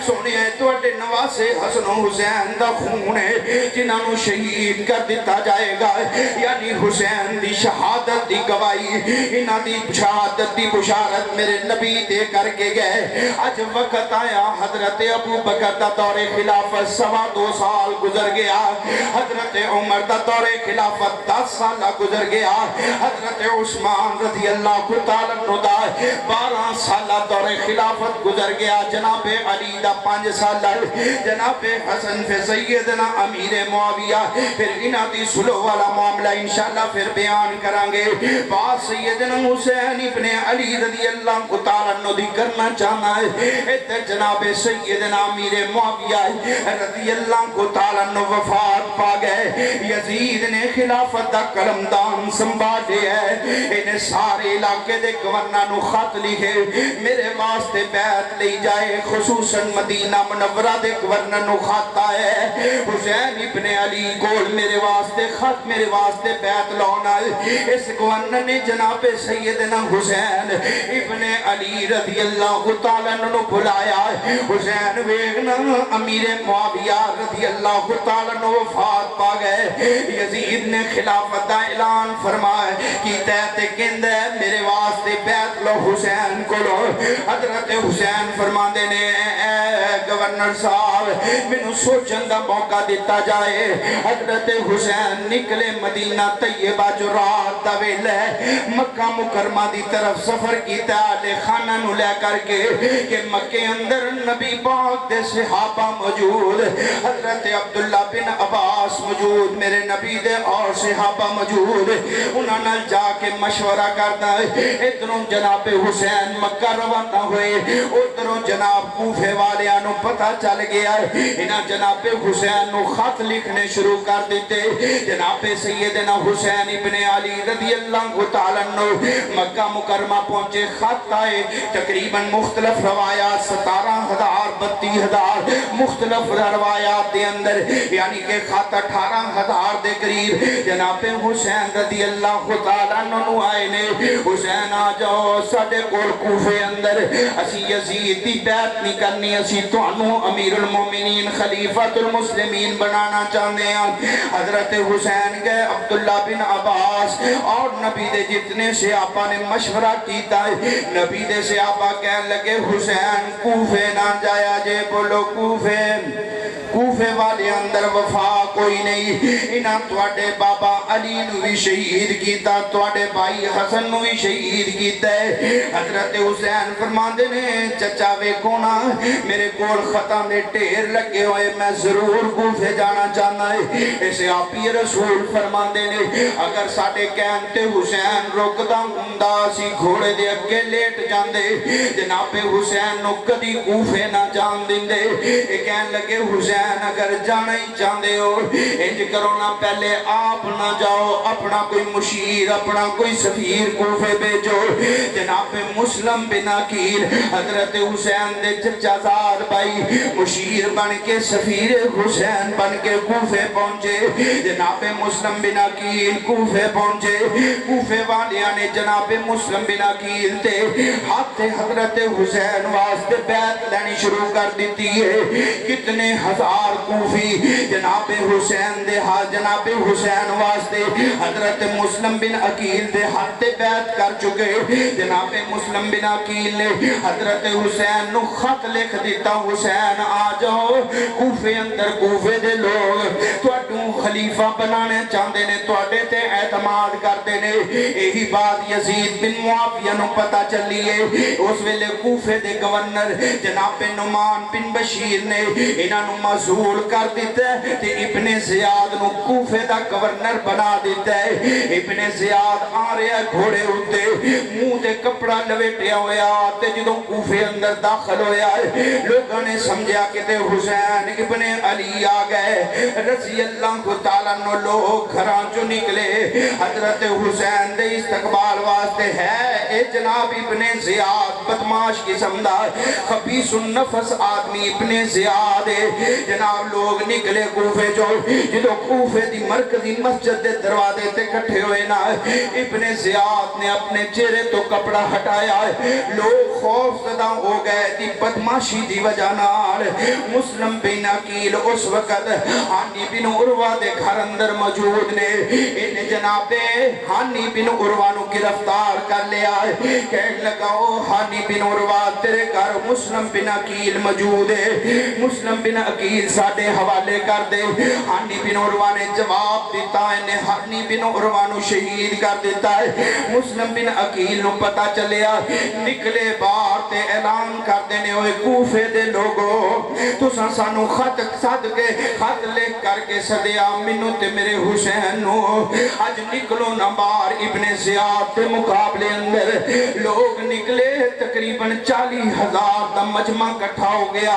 سونے ہیں تو اٹھے نواسے حسن و حسین دا خون ہے جنہاں نو شہید کر دیتا جائے گا یعنی حسین دی شہادت دی گواہی انہاں دی شہادت دی بشارت میرے نبی دے کر کے گئے آج وقت آیا حضرت ابو بکر دا دور خلافت 2.25 سال گزر گیا حضرت عمر دا دور خلافت 10 سالہ گزر گیا حضرت عثمان رضی اللہ تعالیٰ عنہ دا 12 سالہ دور خلافت گزر گیا جناب علی دا 5 سالہ جناب حسن فی سیدنا امیر معاویہ پھر انہاں دی صلح والا معاملہ انشاءاللہ پھر بیان کرانگے بات سیدنا حسین ابن علی رضی اللہ تعالیٰ عنہ دی کرنا چاہنا ہے ادھر جناب سیدنا امیر معاویہ رضی اللہ تعالیٰ عنہ وفات پا گئے یزید نے خلافت دا قلمدان سنبھالے ہے انہیں سارے علاقے دے گورنر نو خط لکھے میرے واسطے بیعت لے جائے خصوصاً مدینہ منورہ دے گورنر نو خط آئے حسین ابن علی کول میرے واسطے خط میرے واسطے بیعت لانا اس گورنر نے جناب سیدنا حسین ابن علی رضی اللہ تعالیٰ عنہ بلایا حسین ویگنا امیر معاویہ رضی اللہ تعالیٰ عنہ وفات پا گئے یزید نے خلافت دا اعلان اعلان فرمائے کی تے کہندا ہے میرے واسطے بیعت لو حسین کو لو۔ حضرت حسین فرماندے نے اے گورنر صاحب مینوں سوچن دا موقع دیتا جائے۔ حضرت حسین نکلے مدینہ طیبہ جو رات دا ویلا ہے، مکہ مکرمہ دی طرف سفر کیتا آلے خانہ نو لے کر کے کہ مکے اندر نبی پاک دے صحابہ موجود، حضرت عبداللہ بن عباس موجود، میرے نبی دے اور صحابہ موجود، انہاں نال جا کے مشورہ کرتا ہے۔ ادھروں جناب حسین مکہ روانہ ہوئے، ادھروں جناب کوفے والیاں پتہ چل گیا ہے، انہاں جناب حسین نو خط لکھنے شروع کر دیتے۔ جناب سیدنا حسین ابن علی رضی اللہ تعالیٰ عنہ مکہ مکرمہ پہنچے، خط آئے تقریباً مختلف روایات 17,000 32,000 مختلف روایات دے اندر، یعنی کہ خط 18,000 دے قریب جناب حسین رضی اللہ تعالیٰ عنہ آئے نے۔ حسین آ جاؤ ساڈے کول کوفے اندر، اسی یزید دی بیعت نہیں کرنی، اسی تانوں امیر المومنین خلیفۃ المسلمین بنانا چاہتے ہیں۔ حضرت حسین گئے، عبداللہ بن عباس اور نبی دے جتنے صحابہ نے مشورہ کیتا ہے، نبی دے صحابہ کہنے لگے حسین کوفے نہ جایا جے، بولو کوفے، کوفے والے اندر وفا کوئی نہیں، انہاں تواڈے بابا علی نو بھی شہید کیتا، تواڈے بھائی حسن نو بھی شہید کیتا ہے۔ حضرت حسین فرماندے نے چچا ویکھو نا میرے کول خطاں دے ڈھیر لگے ہوئے، میں ضرور کوفے جانا چاہنا ہے۔ اسے آپی رسول فرماندے نے اگر ساڈے کہن تے حسین رکدا ہوندا اسی گھوڑے دے اگے لیٹ جاندے، جناب حسین نو کدی کوفے نہ جان دیندے۔ اے کہن لگے حسین اگر جانا ہی چاہندے ہو انج کرو نا پہلے آپ نہ جاؤ، اپنا کوئی مشیر اپنا کوئی سفیر کوفے بھیجو۔ جناب مسلم بن عقیل حضرت حسین دے چچا زاد بھائی مشیر بن کے سفیر حسین بن کے کوفے پہنچے۔ جناب مسلم بن عقیل کوفے پہنچے، کوفے والیاں نے جناب مسلم بن عقیل تے ہاتھ حضرت حسین واسطے بیعت لینی شروع کر دیتی ہے۔ کتنے ہزار کوفی جناب حسین دے ہاں جناب حسین واسطے حضرت مسلم بن عقیل دے ہاتھ بیعت کر چکے۔ جناب مسلم بن عقیل نے حضرت حسین نو خط لکھ دیتا، حسین آ جاؤ کوفے اندر کوفے دے لوگ تواڈوں خلیفہ بنانے چاہندے نے، تواڈے تے اعتماد کردے نے۔ یہی بات یزید بن معاویہ نو پتہ چلی ہے۔ اس ویلے کوفے دے گورنر جناب نعمان بن بشیر نے انہاں نو معزول کر دیتا ہے تے ابن زیاد نو کوفے دا گورنر بنا دیتا ہے۔ ابن زیاد آ رہا گھوڑے ہوتے منہ تے کپڑا لویٹیا ہویا تے جدوں کوفے اندر داخل ہویا ہے لوگوں نے سمجھا کہ تے حسین ابن علی آ گئے رضی اللہ تعالیٰ عنہ۔ لوگ گھراں چوں نکلے حضرت حسین دے استقبال واسطے ہے اے جناب ابن زیاد بدماش قسم دا خبیث النفس آدمی ابن زیاد جناب۔ لوگ نکلے کوفے جو جدو کوفے دی مرکزی مسجد دے دروازے تے کٹھے ہوئے نا ابن زیاد نے اپنے چہرے تو کپڑا ہٹایا، لوگ خوف زدہ ہو گئے دی بدماشی دی وجہ نال۔ مسلم بن عقیل اس وقت ہانی بن عروہ دے گھر اندر موجود نے، ان جناب ہانی بن عروہ نو گرفتار کر لیا، کہنے لگا او ہانی بن عروہ تیرے گھر مسلم بن عقیل موجود ہے، مسلم بن عقیل ساڈے حوالے کر دے۔ ہانی بن عروہ نے جواب دیتا ہے، انہیں ہانی بن عروہ نو شہید کر دیتا ہے۔ مسلم بن عقیل نو پتہ چلیا، نکلے باہر تے اعلان کر دینے ہوئے کوفے دے لوگوں تساں سانو خط صدقے خط لکھ کر کے سدیا منو تے میرے حسین نو، اج نکلو نہ باہر۔ ابن زیاد کے مقابلے اندر لوگ نکلے، تقریباً 40,000 دا مجمع کٹھا ہو گیا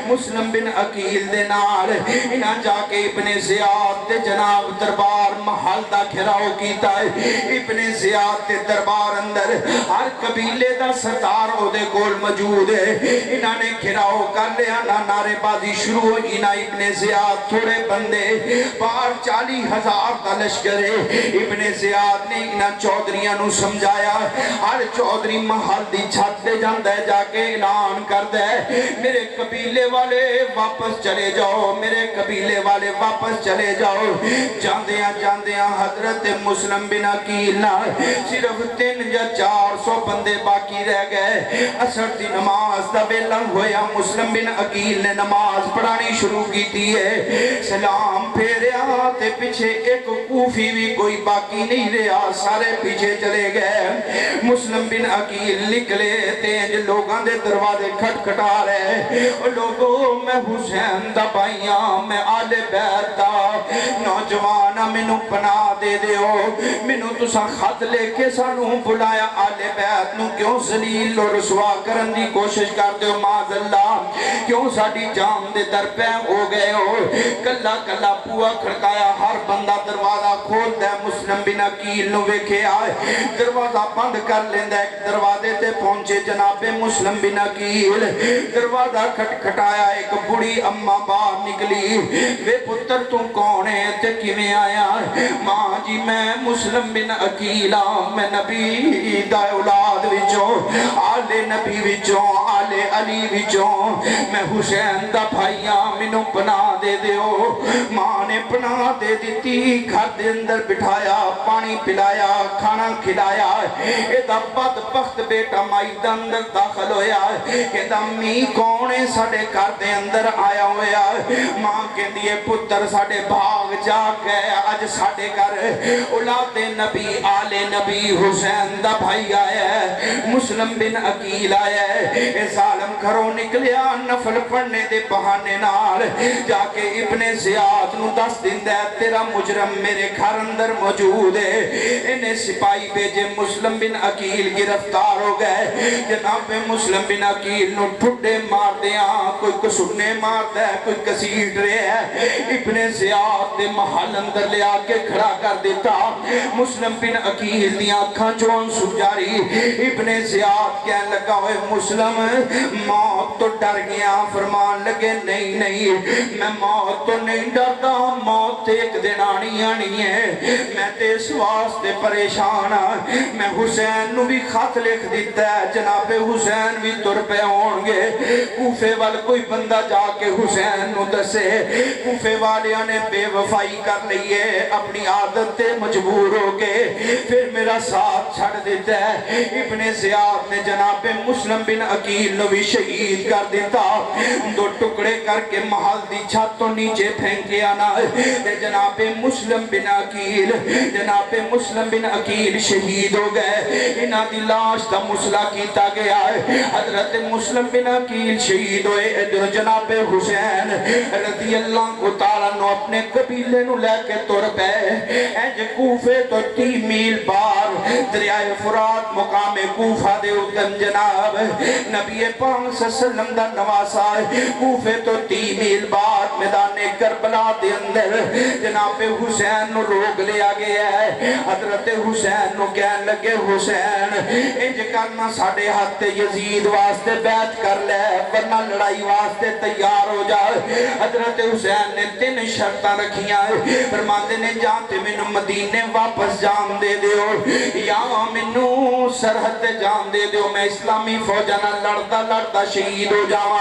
مسلم بن عقیل دے نال۔ انہاں جا کے ابن زیاد دے جناب دربار محل دا گھراؤ کیتا ہے۔ ابن زیاد دے دربار اندر ہر قبیلے دا سردار او دے کول موجود ہے، انہاں نے گھراؤ کر لیا، نعرے بازی شروع ہوئی نا۔ ابن زیاد تھوڑے بندے باہر 40,000 دا لشکر ہے۔ ابن زیاد نے انہاں چودھریاں نو سمجھایا، ہر چودھری محل دی چھت دے جاندہ ہے، جا کے اعلان کردہ ہے میرے قبیلے والے واپس چلے جاؤ میرے قبیلے والے واپس چلے جاؤ جاندیاں جاندیاں حضرت مسلم بن عقیل نال صرف 300 یا 400 بندے باقی رہ گئے عصر دی نماز دا ویلا ہویا مسلم بن عقیل نے نماز پڑھانی شروع کی ہے سلام پھیریا تے پیچھے ایک کوفی بھی کوئی باقی نہیں رہا سارے پیچھے چلے گئے مسلم بن عقیل نکلے تینج لوگاں دے دروازے کھٹکھٹا رہے لوگوں میں حسین دا بھائیاں میں آل بیت دا نوجوانا منو پناہ دے دیو منو تسا خط لے کے سانو بلایا آل بیت نو کیوں ذلیل و رسوا کرن دی کوشش کرتے ہو معاذ اللہ کیوں ساڑی جام دے در پہ ہو گئے ہو کلا کلا پوا کھڑکایا ہر بندہ دروازہ کھول دے مسلم بن عقیل نو ویکھے آئے دروازہ بند کر لیندہ ایک دروازے تے پہنچے جناب مسلم بن عقیل دروازہ کھٹکھٹایا ایک بڑی اماں باہر نکلی وے پتر تم کون ہے تے کیویں آیا ماں جی میں مسلم بن عقیل میں نبی دا اولاد وچوں آل نبی وچوں آل علی وچوں میں حسین دا بھائیاں منو پناہ دے دیو ماں نے پناہ دے دیتی گھر دے اندر بٹھایا پانی پلایا کھانا کھلایا اے دا بدبخت بیٹا مائی دا اندر داخل ہویا کہ دا امی کون ہے ساڑے گھر دے اندر آیا ہویا ماں کے لیے پتر ساڑے بھاگ جا گئے آج ساڑے گھر اولاد نبی آل نبی حسین دا بھائی آیا ہے مسلم بن عقیل آیا ہے اے ظالم گھروں نکلیا نفل پڑھنے دے بہانے نال جا کے ابن زیاد نو دس دن دے تیرا مجرم میرے گھر اندر موجود ہے انہیں سپاہی بھیجے مسلم بن عقیل گرفتار ہو گئے جناب مسلم بن عقیل نو ٹھڈے مار دیا کوئی کسنے مار دے کوئی کسیٹ رہے ہے ابن زیاد دے محل اندر لے آکے کھڑا کر دیتا مسلم بن عقیل دیا کھان جون سجاری ابن زیاد کہنے لگا ہوئے مسلم موت تو ڈر گیا فرمان لگے نہیں نہیں میں موت تو نہیں ڈرتا موت ایک دن آنی آنی ہے میں تے اس واسطے پریشان میں حسین نو بھی خط لکھ دیتا ہے جناب حسین بھی تر پہ ہون گے کوفے وال کوئی بندہ جا کے حسین نو دسے کوفے والیاں نے بے وفائی کر لئیے اپنی عادت تے مجبور ہو کے پھر میرا ساتھ چھڑ دیتا ہے ابن زیاد نے جناب مسلم بن عقیل نو بھی شہید کر دیتا دو ٹکڑے کر کے محل دی چھت تو نیچے پھینکے آنا جناب مسلم بن عقیل شہید ہو گئے انہا دی لاش دا مسئلہ کیتا گیا ہے حضرت مسلم بن عقیل شہید ہوئے ادھر جناب حسین رضی اللہ کو تعالیٰ نو اپنے قبیلے نو لے کے تور پہ اینج کوفے تو 30 میل بار دریائے فرات مقام کوفہ دے اتم جناب نبی پاک صلی اللہ علیہ وسلم دا نواسا کوفے تو 30 میل بعد میدان کربلا دے اندر جناب حسین نو روگ لیا گیا ہے حضرت حسین نو کہن لگے حسین انج کرنا ساڑے ہاتھ یزید واسطے بیعت کر لے ورنہ لڑائی واسطے تیار ہو جائے حضرت حسین نے 3 شرطاں رکھیاں فرماتے نے جانتے منو مدینے واپس جان دے دیو یا منو سرحد جان دے دیو میں اسلامی فوجانہ لڑتا لڑتا شہید ہو جاؤں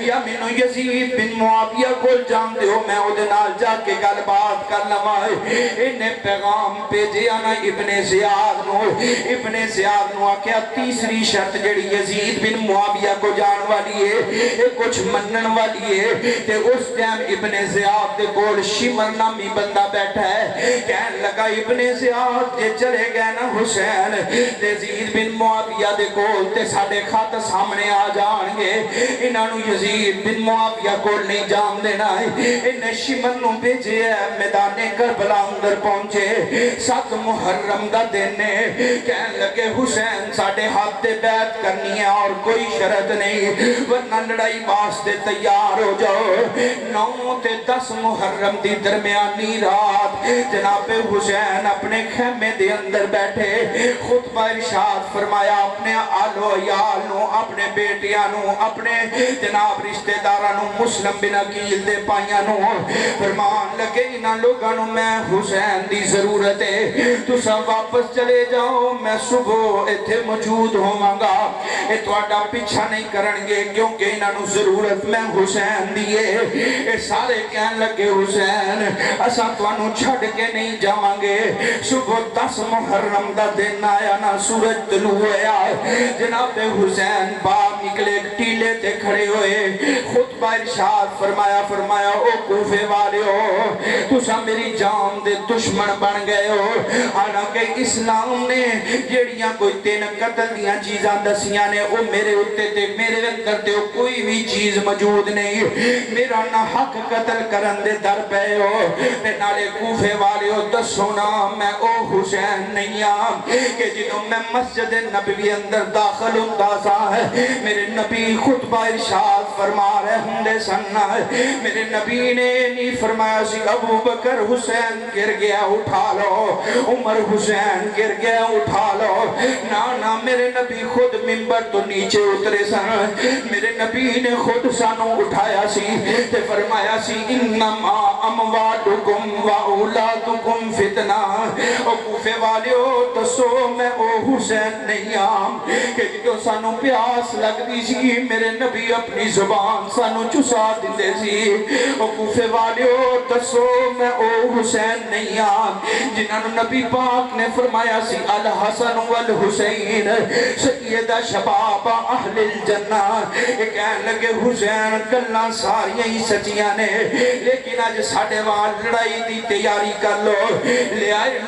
یا منو یزید بن معاویہ کو جان دیو میں او دنال جا کے گل بات کر لما انہیں پیغام پیجے آنا ابن زیاد نو آکیا تیسری شرط جڑی یزید بن معاویہ کو جان والی ہے کچھ منن والی ہے تے اس ٹائم ابن زیاد دے کول شمر نامی بندہ بیٹھا ہے کہن لگا ابن زیاد جے چلے گئے نا حسین یزید بن معاویہ دے کول تے ساڑے خط سامنے آ جان گے انہاں نو یزید بن معاویہ کول نہیں جان دینا ہے انہیں شمر نو بھیجے میدان کربلا اندر پہنچے 7 محرم دا دینے کہن لگے حسین ساڑے ہاتھ دے بیعت کرنی ہے اور کوئی شرط نہیں ورنہ لڑائی واسطے تیار ہو جاؤ 9 تے 10 محرم دی درمیانی رات جناب حسین اپنے خیمے دے اندر بیٹھے خطبہ ارشاد فرمایا اپنے آل آل و عیال نو اپنے بیٹیاں نو اپنے جناب رشتہ داراں نو مسلم بن عقیل دے پائیاں نو فرمان لگے انہاں لوگاں نو میں حسین دی ضرورت ہے تساں واپس چلے جاؤ میں صبح ایتھے موجود ہوواں گا اے تہاڈا پیچھا نہیں کرن گے کیونکہ انہاں نو ضرورت میں حسین دی ہے اے سارے کہن لگے حسین اساں تانوں چھڈ کے نہیں جاواں گے صبح 10 محرم دا دن آیا نا سورج طلوع ہوا جناب حسین باپ نکلے ٹیلے تے کھڑے ہوئے خطبہ ارشاد فرمایا او کوفے والےو تساں میری جان دے دشمن بن گئے ہو حالانکہ اسلام نے جیڑیاں کوئی 3 قتل دیاں چیزاں دسیاں نے او میرے اتے تے میرے اندر تے کوئی بھی چیز موجود نہیں میرا نہ حق قتل کرن دے در پے ہو تے نالے کوفے والےو دسو نا میں او حسین نہیں ہاں کہ جدوں میں مسجد نبوی اندر داخل ہوندا سا میرے نبی خطبہ ارشاد فرما رہے ہندے سن میرے نبی نے نہیں فرمایا سی ابو بکر حسین گر گیا اٹھا لو عمر حسین گر گیا اٹھا لو نا میرے نبی خود منبر تو نیچے اترے سن میرے نبی نے خود سانو اٹھایا سی تے فرمایا سی انما اموالکم و اولادکم فتنہ او کوفے والیو دسو میں او حسین نہیں آم کہ جو سانو پیاس لگ دی سی میرے نبی اپنی زبان سانو چسا دیتے سی او کوفے والیو دسو میں او حسین نہیں آم جنہاں نبی پاک نے فرمایا سی الحسن والحسین سیدہ شباب اہل الجنہ ایک کہنے لگے حسین گلاں ساریاں ہی سچیاں نے لیکن آج ساڑھے وہاں لڑائی دی تیاری کر لو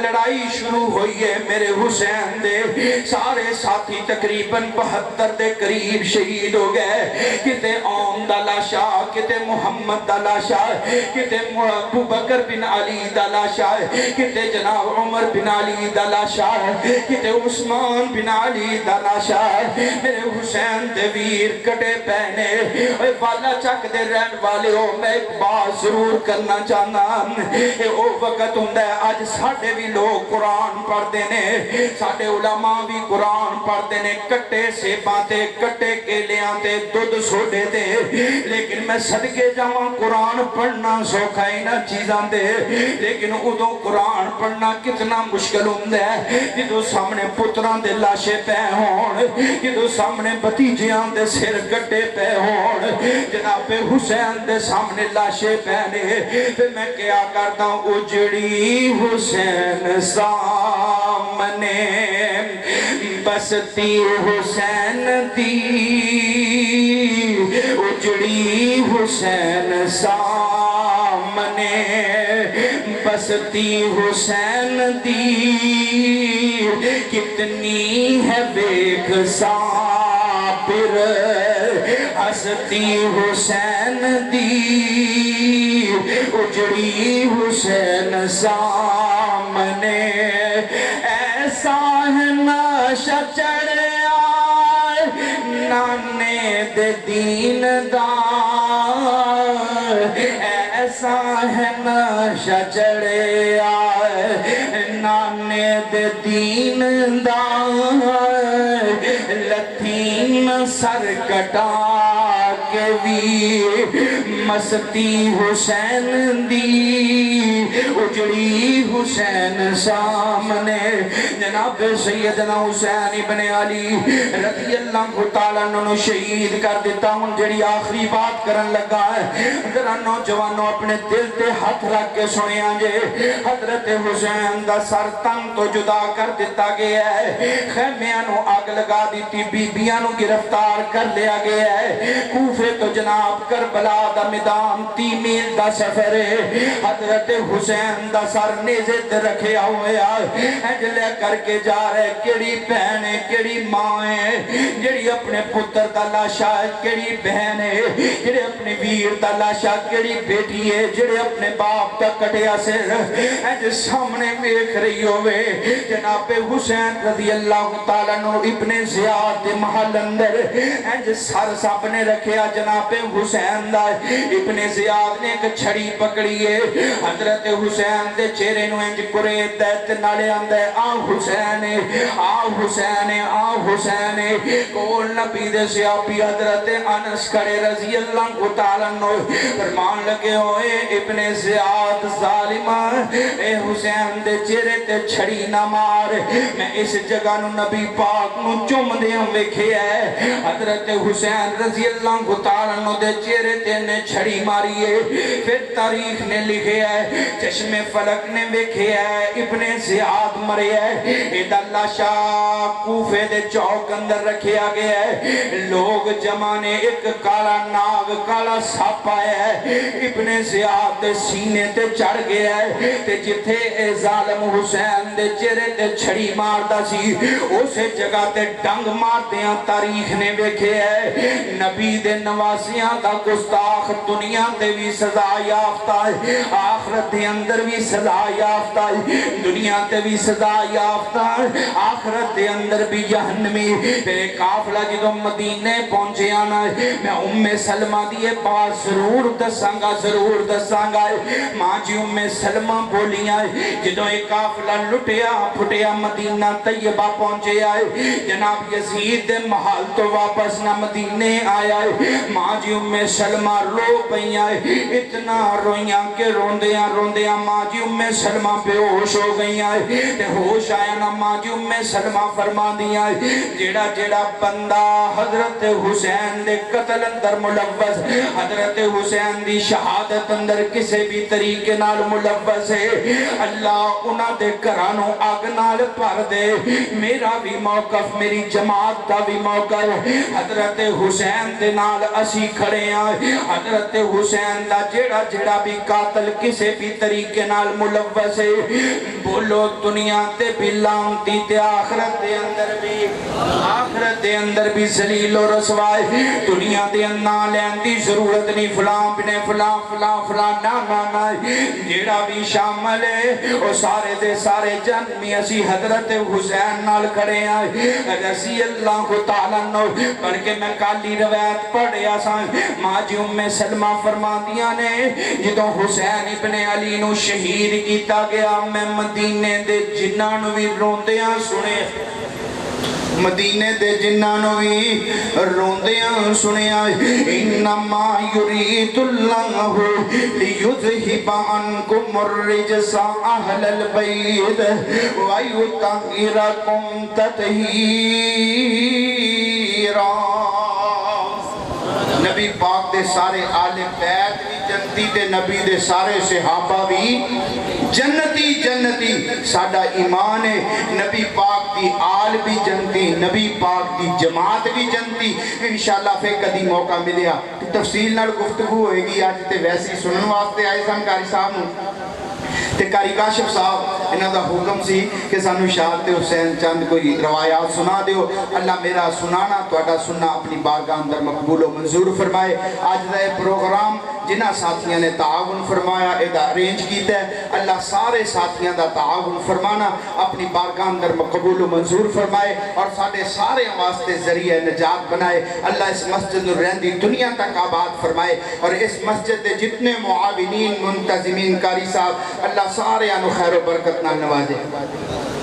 لڑائی شروع ہوئی ہے میرے حسین دے سارے ساتھی تقریباً 72 دے قریب شہید ہو گئے کتے اوم دا لاشا کتے محمد دا لاشا کتے ابو بکر بن علی دا لاشا کتے جناب عمر بن علی دا لاشا کتے عثمان بن علی دا لاشا میرے حسین دے ویر کٹے پہنے اے والا چک دے رہن والے ہو میں ایک بات ضرور کرنا چاہنا اے او وقت ہوں دے آج ساڑھے بھی لوگ قرآن پڑھ دینے ساڑھے علماء بھی قرآن پڑھ دینے کٹے سے باتے کٹے کیلے آتے دودھ سوڑے دے لیکن میں صدقے جاواں قرآن پڑھنا سوکھا ہی نہ چیزاں دے لیکن ادو قرآن پڑھنا کتنا مشکل ہوں دے جدو سامنے پتران دے لاشے پہ ہون جدو سامنے بتیجیاں دے سر کٹے پہ ہون جناب حسین دے سامنے لاشے پہنے پھر میں کیا کرتا ہوں اجڑی حسین سامنے بستی حسین دی اجڑی حسین سامنے بستی حسین دی کتنی ہے بیک صابر ہستی حسین دی اجڑی حسین سامنے ایسا ہے نشہ چڑھیا نانے دے دین دا ایسا ہے نشہ چڑھیا نانے دے دین دا لتھین سر کٹا کے بھی مستی حسین دی اجڑی حسین سامنے جناب سیدنا حسین ابن علی رضی اللہ تعالیٰ عنہ شہید کر دیتا ہوں جڑی آخری بات کرن لگا ہے ذرا نوجوانوں اپنے دل تے ہاتھ رکھ کے سنے آنجے حضرت حسین دا سر تن تو جدا کر دیتا گیا ہے خیمیانوں آگ لگا دیتی بیبیانوں گرفتار کر لیا گیا ہے کوفے تو جناب کربلا دا میدان 3 میل دا سفر ہے حضرت حسین دا سر نیزے تے رکھے ہوئے اجلے کر کے جا رہے کیڑی بہن ہے کیڑی ماں ہے جڑی اپنے پتر دا لاشا ہے کیڑی بہن ہے جڑے اپنے ویر دا لاشا کیڑی بیٹی ہے جڑے اپنے باپ دا کٹیا سر اج سامنے دیکھ رہی ہوئے جناب حسین رضی اللہ تعالیٰ عنہ ابن زیاد دے محل اندر اج سر سب نے رکھیا جناب جناب حسین دا ابن زیاد نے ایک چھڑی پکڑی ہے حضرت حسین دے چہرے نو انج کریت تے نالے آندا ہے آ حسین آ حسین آ حسین کول نبی دے صحابی حضرت انس کھڑے رضی اللہ تعالی عنہ فرمان لگے ہوئے ابن زیاد ظالما اے حسین دے چہرے تے چھڑی نہ مار میں اس جگہ نو نبی پاک نو چوم دیاں ویکھیا ہے حضرت حسین رضی اللہ تعالی عنہ دے چہرے تے نے چھڑی ماری ہے پھر تاریخ نے لکھیا ہے چشم فلک نے ویکھیا ہے ابن زیاد مرے ہے ادا لاشا کوفے دے چوک اندر رکھیا گیا ہے لوگ جمع نے ایک کالا ناگ کالا سپ آیا ہے ابن زیاد دے سینے تے چڑھ گیا ہے تے جتھے اے ظالم حسین دے چہرے تے چھڑی ماردا سی اسے جگہ تے ڈنگ ماردیاں تاریخ نے ویکھے ہے نبی دے نواسیاں دا گستاخ دنیا تے بھی سزا یافتہ ہے آخرت دے اندر بھی سزا یافتہ ہے دنیا تے بھی سزا یافتہ ہے آخرت دے اندر بھی جہنمی میرے قافلہ جدو مدینے پہنچے آنا ہے میں سلمہ دیئے بات ضرور دسانگا ماں جی سلمہ بولیاں جدو ایک قافلہ لٹیا پھٹیا مدینہ طیبہ پہنچے آئے جناب یزید دے محل تو واپس نہ مدینے آیا ہے ماں جی سلمہ رو پئیاں اتنا رویاں کہ روندیاں ماں جی سلمہ بے ہوش ہو گئیاں تے ہوش آیا نا ماں جی سلمہ فرما دیا جیڑا بندہ حضرت حسین دے قتل اندر ملوث حضرت حسین دی شہادت اندر کسے بھی طریقے نال ملوث ہے اللہ انہاں دے گھرانوں اگ نال بھر دے میرا بھی موقف میری جماعت دا بھی موقف حضرت حسین دے نال اسی کھڑے ہیں حضرت حسین دا جیڑا بھی قاتل کسے بھی طریقے نال ملوث ہے بولو دنیا تے بھی لعنتی تے آخرت دے اندر بھی ذلیل و رسوائی دنیا دے اندر لین دی ضرورت نہیں فلان بنے فلان نا جیڑا بھی شامل ہے وہ سارے دے سارے جنمی اسی حضرت حسین نال کھڑے ہیں رضی اللہ تعالیٰ عنہ بلکہ میں کالی روایت پڑھیا سان ماں جی سلمہ فرما دیا نے جدو حسین ابن علی نو شہید کیتا گیا میں مدینے دے جنہاں نو بھی روندیاں سنے مدینے دے جنہاں بھی روندیاں سنیا انما یرید اللہ لیذہب عنکم الرجس اہل البیت ویطہرکم تطہیرا نبی پاک دے سارے آل بیت بھی جنتی تے نبی دے سارے صحابہ بھی جنتی ساڈا ایمان ہے نبی پاک دی آل بھی جنتی نبی پاک دی جماعت بھی جنتی انشاءاللہ پھر کدی موقع ملیا تفصیل نال گفتگو ہوئے گی آج تے ویسی سنن واسطے آئے سن قاری صاحب نو تے قاری کاشف صاحب انہاں دا حکم سی کہ سانو شہادت حسین چند کوئی روایات سنا دیو اللہ میرا سنانا تہاڈا سننا اپنی بارگاہ اندر مقبول و منظور فرمائے آج دا پروگرام جنہ ساتھیاں نے تعاون فرمایا ادا ارینج کیتا ہے اللہ سارے ساتھیاں دا تعاون فرمانا اپنی بارگاہ اندر مقبول و منظور فرمائے اور سارے سارے واسطے ذریعہ نجات بنائے اللہ اس مسجد رہندی دنیا تک آباد فرمائے اور اس مسجد دے جتنے معاونین منتظمین قاری صاحب اللہ سارے انو خیر و برکت نال نوازے